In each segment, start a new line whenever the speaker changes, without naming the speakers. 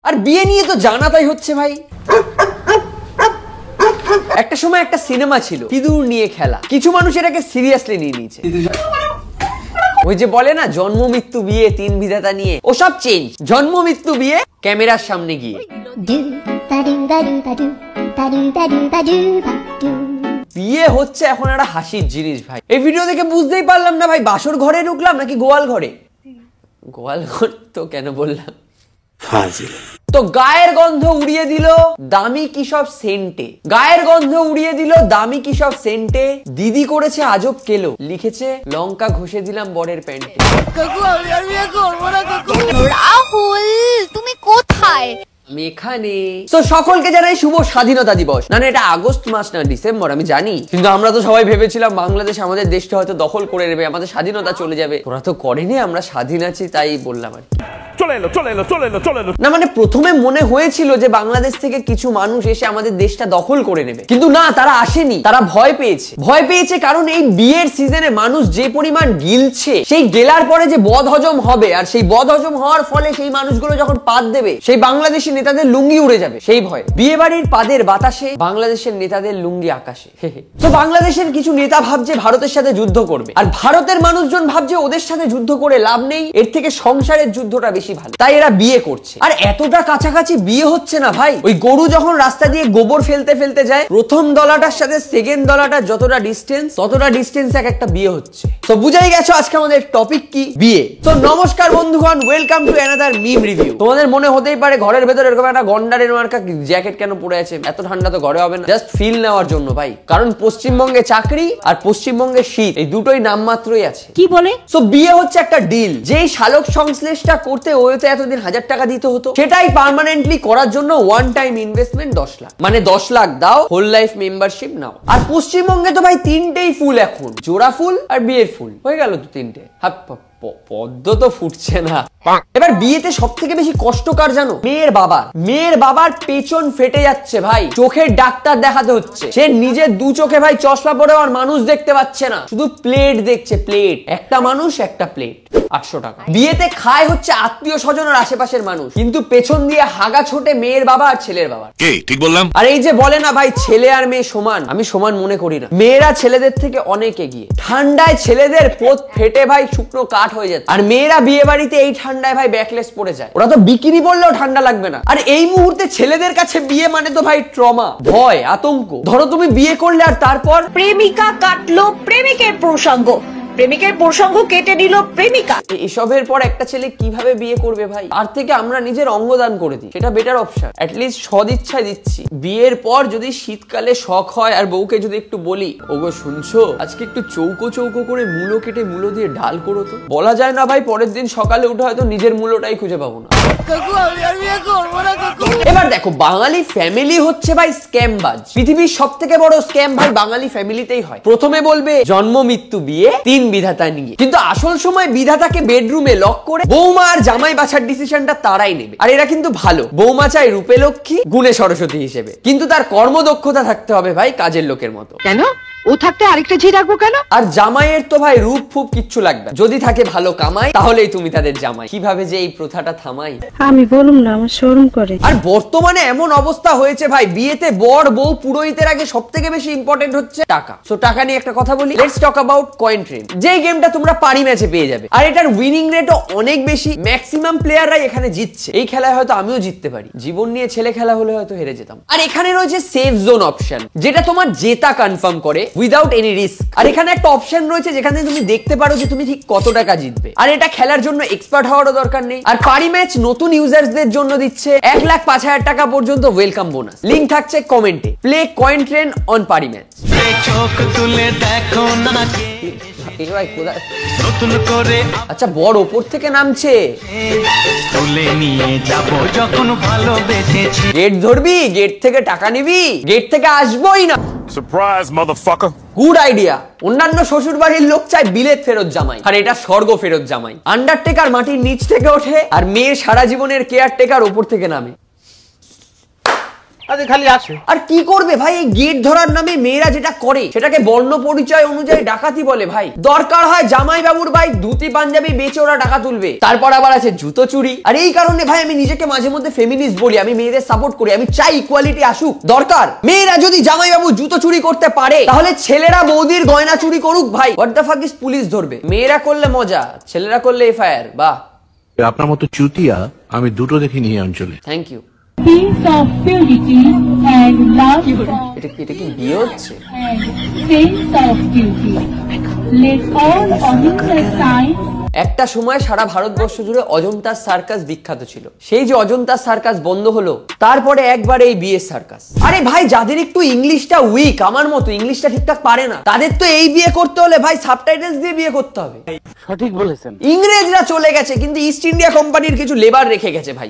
আর বিয়ে নিয়ে তো জানাতাই হচ্ছে ভাই। একটা সময় একটা সিনেমা ছিল সিঁদুর নিয়ে খেলা, কিছু মানুষ এটাকে সিরিয়াসলি নিয়ে নিয়েছে। ওই যে বলে না জন্ম মৃত্যু বিয়ে তিন বিধাতা নিয়ে, ওসব চেঞ্জ। জন্ম মৃত্যু বিয়ে ক্যামেরার সামনে গিয়ে। বিয়ে হচ্ছে এখন একটা হাসির জিনিস ভাই। এই ভিডিও দেখে বুঝতেই পারলাম না ভাই বাসর ঘরে ঢুকলাম নাকি গোয়াল ঘরে। গোয়াল ঘর তো কেন বললাম, তো গায়ের গন্ধ উড়িয়ে দিল দামি কি সব সেন্টে, গায়ের গন্ধ উড়িয়ে দিল দামি কি সব সেন্টে। দিদি করেছে আজব কেলো, লিখেছে লঙ্কা ঘষে দিলাম বরের প্যান্টে।
রাহুল তুমি কোথায়?
আমি এখানে। তো সকলকে জানাই শুভ স্বাধীনতা দিবস। না এটা আগস্ট মাস না ডিসেম্বর আমি জানি, কিন্তু আমরা তো সবাই ভেবেছিলাম বাংলাদেশ আমাদের দেশটা হয়তো দখল করে নেবে, আমাদের স্বাধীনতা চলে যাবে। ওরা তো করেনি, আমরা স্বাধীন আছি তাই বললাম আর কি। না মানে প্রথমে মনে হয়েছিল যে বাংলাদেশ থেকে কিছু মানুষ এসে আমাদের দেশটা দখল করে নেবে, কিন্তু না, তারা আসেনি। তারা ভয় পেয়েছে কারণ এই বিয়ের সিজনে মানুষ যে পরিমাণ গিলছে, সেই গেলার পরে যে বদহজম হবে, আর সেই বদহজম হওয়ার ফলে সেই মানুষগুলো যখন পাত দেবে, সেই বাংলাদেশি নেতাদের লুঙ্গি উড়ে যাবে সেই ভয়ে। বিয়ে বাড়ির পাদের বাতাসে বাংলাদেশের নেতাদের লুঙ্গি আকাশে। তো বাংলাদেশের কিছু নেতা ভাবছে ভারতের সাথে যুদ্ধ করবে, আর ভারতের মানুষজন ভাবছে ওদের সাথে যুদ্ধ করে লাভ নেই, এর থেকে সংসারের যুদ্ধটা বেশি ভালো, তাই এরা বিয়ে করছে। আর এতটা কাছাকাছি বিয়ে হচ্ছে না ভাই, ওই গরু যখন রাস্তা দিয়ে গোবর ফেলতে ফেলতে যায়, প্রথম দলাটার সাথে সেকেন্ড দলাটার যতটা ডিস্টেন্স, ততটা ডিস্টেন্স এক একটা বিয়ে হচ্ছে। তো বুঝাই গেছো আজকে আমাদের টপিক কি, বিয়ে। তো নমস্কার বন্ধুগণ, welcome to another meme review. তোমাদের মনে হতেই পারে ঘরের ভেতর এরকম একটা গন্ডারের মার্কা জ্যাকেট কেন পরে আছে, এত ঠান্ডা তো ঘরে হবে না, জাস্ট ফিল নেওয়ার জন্য ভাই। কারণ পশ্চিমবঙ্গে চাকরি আর পশ্চিমবঙ্গে শীত, এই দুটোই নামমাত্রই আছে।
কি বলে?
তো বিয়ে হচ্ছে একটা ডিল, যেই শালক সংশ্লেষটা করতে হয়েছে এতদিন 1000 টাকা দিতে হতো, সেটাই পার্মানেন্টলি করার জন্য ওয়ান টাইম ইনভেস্টমেন্ট 10 লাখ, মানে 10 লাখ দাও, হোল লাইফ মেম্বারশিপ নাও। আর পশ্চিমবঙ্গে তো ভাই তিনটেই ফুল এখন, জোড়া ফুল আর বিয়ের ফুল, হয়ে গেল তো তিনটে। পদ্ম তো ফুটছে না। এবার বিয়েতে সব থেকে বেশি কষ্ট কার জানো? মেয়ের বাবার পেছন ফেটে যাচ্ছে ভাই, চোখের ডাক্তার দেখাতে হচ্ছে। সে নিজের দু চোখে ভাই চশমা পরে আর মানুষ দেখতে পাচ্ছে না, শুধু প্লেট দেখছে, প্লেট। একটা মানুষ একটা প্লেট, 800 টাকা। বিয়েতে খায় হচ্ছে আত্মীয় স্বজন আর আশেপাশের মানুষ, কিন্তু পেছন দিয়ে হাগা ছোটে মেয়ের বাবা আর ছেলের বাবা। ঠিক বললাম? আর এই যে বলে না ভাই ছেলে আর মেয়ে সমান, আমি সমান মনে করি না। মেয়েরা ছেলেদের থেকে অনেক এগিয়ে। ঠান্ডায় ছেলেদের পোত ফেটে ভাই শুকনো কাঠ হয়ে যায়, আর মেয়েরা বিয়ে বাড়িতে এই ঠান্ডায় ভাই ব্যাকলেস পড়ে যায়। ওরা তো বিকিনি পরলেও ঠান্ডা লাগবে না। আর এই মুহূর্তে ছেলেদের কাছে বিয়ে মানে তো ভাই ট্রমা, ভয়, আতঙ্ক। ধরো তুমি বিয়ে করলে আর তারপর
প্রেমিকা কাটলো প্রেমিকের প্রসঙ্গ, প্রেমিকের প্রসঙ্গ কেটে নিল প্রেমিকা।
এসবের পর একটা ছেলে কিভাবে বিয়ে করবে ভাই? আর থেকে আমরা নিজের অঙ্গদান করে দিই, সেটা বেটার অপশন। অ্যাটলিস্ট সদিচ্ছায় দিচ্ছি। বিয়ের পর যদি শীতকালে শখ হয় আর বউকে যদি একটু বলি, ওগো শুনছো আজকে একটু চৌকো চৌকো করে মূলো কেটে মূলো দিয়ে ডাল করো তো, বলা যায় না ভাই পরের দিন সকালে উঠে হয়তো নিজের মূলোটাই খুঁজে পাবো না। এবার দেখো বাঙালি ফ্যামিলি হচ্ছে ভাই স্ক্যামবাজ। পৃথিবীর সব থেকে বড় স্ক্যাম ভাই বাঙালি ফ্যামিলিতেই হয়। প্রথমে বলবে জন্ম মৃত্যু বিয়ে তিন বিধাতা নিয়ে, কিন্তু আসল সময় বিধাতাকে বেডরুমে লক করে বৌমা আর জামাই বাছার ডিসিশনটা তারাই নেবে। আর এরা কিন্তু ভালো, বৌমা চাই রূপে লক্ষ্মী গুণে সরস্বতী হিসেবে, কিন্তু তার কর্মদক্ষতা থাকতে হবে ভাই কাজের লোকের মতো।
কেন ও থাকতে আরেকটা ঝি রাখবো কেন?
আর জামাইয়ের তো ভাই রূপ ফুপ কিচ্ছু লাগবে, যদি থাকে ভালো কামাই তাহলেই তুমি তাদের জামাই। কিভাবে যে এই প্রথাটা থামাই
আমি বলুম না, আমার শরম করে।
আর বর্তমানে এমন অবস্থা হয়েছে ভাই, বিয়েতে বর বউ পুরোহিতের আগে সব থেকে বেশি ইম্পর্টেন্ট হচ্ছে টাকা। সো টাকা নিয়ে একটা কথা বলি, let's talk about coin train, যে গেমটা তোমরা পারি ম্যাচে পেয়ে যাবে। আর এটার উইনিং রেটও অনেক বেশি, ম্যাক্সিমাম প্লেয়াররাই এখানে জিতছে। এই খেলায় হয়তো আমিও জিততে পারি, জীবন নিয়ে ছেলে খেলা হলে হয়তো হেরে যেতাম। আর এখানে রয়েছে সেফ জোন অপশন, যেটা তোমার জেতা কনফার্ম করে উইদাউট এনি রিস্ক। আর এখানে একটা অপশন রয়েছে যেখানে তুমি দেখতে পারো যে তুমি ঠিক কত টাকা জিতবে। আর এটা খেলার জন্য এক্সপার্ট হওয়ারও দরকার নেই। আর পারি ম্যাচ নতুন ইউজার্সদের জন্য দিচ্ছে 1,05,000 টাকা পর্যন্ত ওয়েলকাম বোনাস। লিংক থাকছে কমেন্টে। প্লে কয়েন ট্রেন অন পারি ম্যাচ। আচ্ছা বড় ওপর থেকে নামছে, গেট ধরবি, গেট থেকে টাকা নিবি, গেট থেকে আসবোই না।
সারপ্রাইজ মাদারফাকার।
Good idea. অন্যান্য শ্বশুর বাড়ির লোক চায় বিলেত ফেরত জামাই, আর এটা স্বর্গ ফেরত জামাই। আন্ডারটেকার মাটির নিচ থেকে ওঠে, আর মেয়ের সারা জীবনের কেয়ারটেকার ওপর থেকে নামে।
আরে খালি আসে।
আর কি করবে ভাই, এই গেট ধরার নামে মেয়েরা যেটা করে সেটাকে বর্ণ পরিচয় অনুযায়ী ডাকাতি বলে ভাই। দরকার হয় জামাই বাবুর ভাই ধুতি পাঞ্জাবি বেচে ওরা টাকা তুলবে। তারপর আবার আছে জুতো চুরি। আর এই কারণে ভাই আমি নিজেকে মাঝে মধ্যে ফেমিনিস্ট বলি, আমি মেয়েদের সাপোর্ট করি, আমি চাই ইকুয়ালিটি আসুক। দরকার মেয়েরা যদি জামাই বাবু জুতো চুরি করতে পারে তাহলে ছেলেরা বৌদির গয়না চুরি করুক ভাই। What the fuck is, police ধরবে। মেয়েরা করলে মজা, ছেলেরা করলে এফআইআর। বাহ,
আপনার মতো চুতিয়া আমি দুটো দেখিনি এই অঞ্চলে।
Thank you.
Sense of purity and love
এটা কি বিয়ে হচ্ছে?
and sense of duty. Let all Ahimsa signs
একটা সময় সারা ভারতবর্ষ জুড়ে অজন্তার সার্কাস বিখ্যাত ছিল। সেই যে অজন্তার সার্কাস বন্ধ হলো, তারপরে একবার এই বিয়ের সার্কাস। আরে ভাই, যাদের একটু ইংলিশটা উইক, আমার মতো ইংলিশটা ঠিকঠাক পারে না, তাদের তো এই বিয়ে করতে হলে ভাই সাবটাইটেলস দিয়ে বিয়ে করতে হবে।
সঠিক বলেছেন।
ইংরেজরা চলে গেছে কিন্তু ইস্ট ইন্ডিয়া কোম্পানির কিছু লেবার রেখে গেছে ভাই।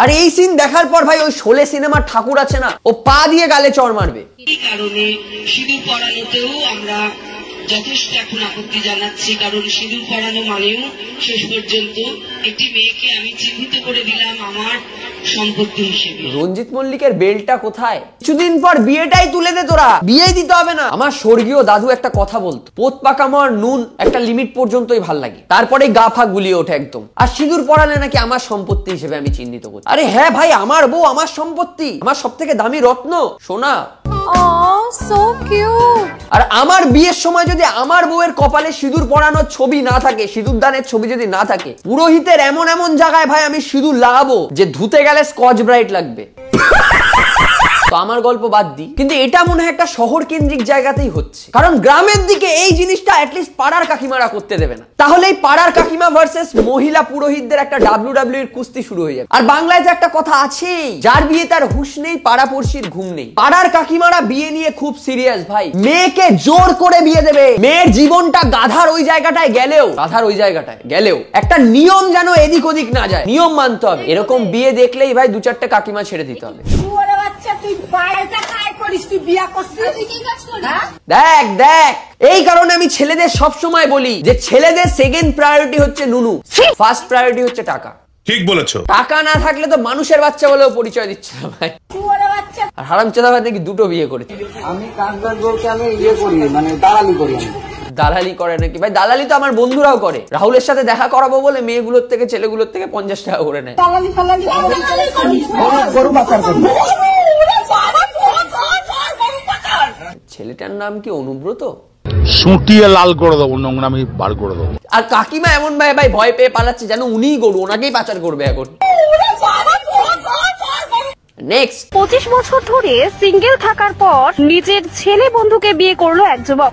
আর এই সিন দেখার পর ভাই ওই শোলে সিনেমার ঠাকুর আছে না, ও পা দিয়ে গালে চড় মারবে।
এই কারণে সিঁদুর পরানোতেও আমরা যথেষ্ট এখন আপত্তি জানাচ্ছি, কারণ সিঁদুর পরানো মানেও শেষ পর্যন্ত একটি মেয়েকে আমি চিহ্নিত করে দিলাম আমার সম্পত্তি হিসেবে।
রঞ্জিত মল্লিকের বেলটা কোথায়? কিছুদিন পর বিয়েটাই তুলে দে তোরা, বিয়েই দিতে হবে না। আমার স্বর্গীয় দাদু একটা কথা বলতো, পোত পাকামোর নুন একটা লিমিট পর্যন্তই ভাল লাগে, তারপরে গা ফা গুলিয়ে ওঠে একদম। আর সিঁদুর পরালে নাকি আমার সম্পত্তি হিসেবে আমি চিহ্নিত করি। আরে হ্যাঁ ভাই, আমার বউ আমার সম্পত্তি, আমার সব থেকে দামি রত্ন সোনা। আর আমার বিয়ের সময় যদি আমার বউয়ের কপালে সিঁদুর পরানোর ছবি না থাকে, সিঁদুর দানের ছবি যদি না থাকে, পুরোহিতের এমন এমন জায়গায় ভাই আমি সিঁদুর লাগাবো যে ধুতে গেলে স্কচ ব্রাইট লাগবে। তো আমার গল্প বাদ দিই, কিন্তু এটা মনে হয় একটা শহর কেন্দ্রিক জায়গাতেই হচ্ছে, কারণ গ্রামের দিকে এই জিনিসটা অ্যাটলিস্ট পাড়ার কাকিমারা করতে দেবে না। তাহলে এই পাড়ার কাকিমা ভার্সেস মহিলা পুরোহিতদের একটা WWE এর কুস্তি শুরু হয়ে যাবে। আর বাংলায় তো একটা কথা আছে, যার বিয়ে তার হুঁশ নেই, পাড়া পড়শির ঘুম নেই। পাড়ার কাকিমারা বিয়ে নিয়ে খুব সিরিয়াস ভাই, মেয়েকে জোর করে বিয়ে দেবে। মেয়ের জীবনটা গাধার ওই জায়গাটায় গেলেও একটা নিয়ম যেন এদিক ওদিক না যায়, নিয়ম মানতে হবে। এরকম বিয়ে দেখলেই ভাই দু চারটে কাকিমা ছেড়ে দিতে হবে। দেখ, এই কারণে আমি ছেলেদের সব সময় বলি যে ছেলেদের সেকেন্ড প্রায়োরিটি হচ্ছে নুনু, ফার্স্ট প্রায়োরিটি হচ্ছে টাকা।
ঠিক বলেছো।
টাকা না থাকলে তো মানুষের বাচ্চা বলেও পরিচয় দিচ্ছে না ভাই। আর হারামজাদা ভাই নাকি দুটো বিয়ে করেছে।
আমি কাজবাজ বলতে আমি ইয়ে করি, মানে দালালি করি।
দালালি করে নাকি ভাই? দালালি তো আমার বন্ধুরাও করে। রাহুলের সাথে দেখা করাবো বলে মেয়েগুলোর থেকে ছেলেগুলোর থেকে 50 টাকা করে নেয়। ছেলেটার নাম কি অনুব্রত?
সুটিয়ে লাল করে দেবো, নোংরামি বার করে দেবো।
আর কাকিমা এমন ভাই ভয় পেয়ে পালাচ্ছে যেন উনিই গরু, ওনাকেই পাচার করবে এখন। নেক্সট,
25 বছর ধরে সিঙ্গেল থাকার পর নিজের ছেলে বন্ধুকে বিয়ে করলো এক যুবক।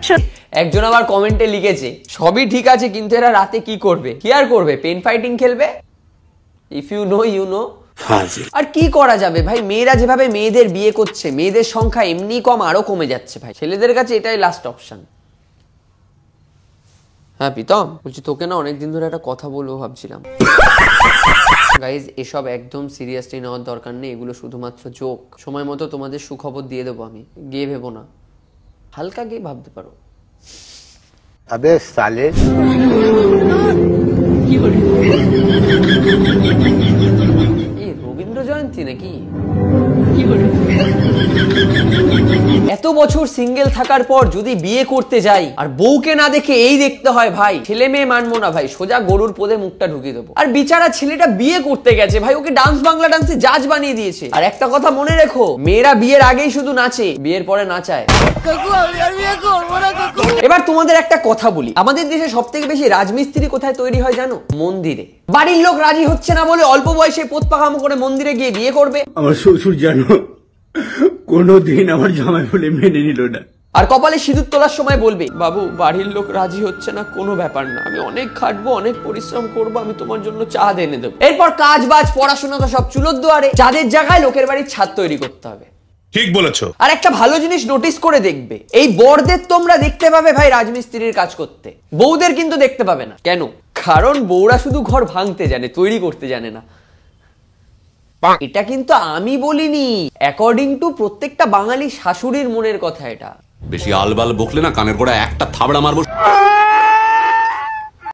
একজন আবার কমেন্টে লিখেছে, সবই ঠিক আছে কিন্তু এরা রাতে কি করবে? কি আর করবে? পেন ফাইটিং খেলবে। If you know you know. আর কি করা যাবে ভাই, মেয়েরা যেভাবে মেয়েদের বিয়ে করছে, মেয়েদের সংখ্যা এমনি কম, আরো কমে যাচ্ছে ভাই। ছেলেদের কাছে এটাই লাস্ট অপশন। হ্যাঁ প্রীতম, বলছি তোকে না অনেকদিন ধরে একটা কথা বলবো ভাবছিলাম। গাইজ, এসব একদম সিরিয়াসলি নেওয়ার দরকার নেই, এগুলো শুধুমাত্র জোক। সময় মতো তোমাদের সুখবর দিয়ে দেবো আমি, গিয়ে ভেবো না, হালকা গিয়ে ভাবতে পারো।
আবে সালে,
এই রবীন্দ্র জয়ন্তী নাকি? এত বছর সিঙ্গেল থাকার পর যদি বিয়ে করতে যাই আর বউকে না দেখে এই দেখতে হয় ভাই, ছেলে মেয়ে মানবো না ভাই, সোজা গরুর পোদে মুখটা ঢুকিয়ে দেবো। আর বিচারা ছেলেটা বিয়ে করতে গেছে ভাই, ওকে ডান্স বাংলা ডান্সে জাজ বানিয়ে দিয়েছে। আর একটা কথা মনে রেখো, মেয়েরা বিয়ের আগেই শুধু নাচে, বিয়ের পরে নাচায়। এবার তোমাদের একটা কথা বলি, আমাদের দেশে সব থেকে বেশি রাজমিস্ত্রি কোথায় তৈরি হয় জানো? মন্দিরে। বাড়ির লোক রাজি হচ্ছে না বলে অল্প বয়সে পোত পাকামো করে মন্দিরে গিয়ে বিয়ে করবে।
আমার শ্বশুর জানো কোনোদিন আমার জামাই বলে মেনে নিল না।
আর কপালে সিঁদুর তোলার সময় বলবে, বাবু বাড়ির লোক রাজি হচ্ছে না, কোনো ব্যাপার না, আমি অনেক খাটবো, অনেক পরিশ্রম করবো, আমি তোমার জন্য চা এনে দেবো। এরপর কাজ বাজ পড়াশোনা তো সব চুলোর দুয়ারে, যাদের জায়গায় লোকের বাড়ির ছাদ তৈরি করতে হবে।
ঠিক বলেছো।
আর একটা ভালো জিনিস নোটিস করে দেখবে, এই বরদের তোমরা দেখতে পাবে ভাই রাজমিস্ত্রির কাজ করতে, বউদের কিন্তু দেখতে পাবে না। কেন? কারণ বউরা শুধু ঘর ভাঙতে জানে, তৈরি করতে জানে না। এটা কিন্তু আমি বলিনি, অ্যাকর্ডিং টু প্রত্যেকটা বাঙালি শাশুড়ির মনের কথা এটা।
বেশি আলবাল বকলে না কানের গোড়া একটা থাবড়া মারবো।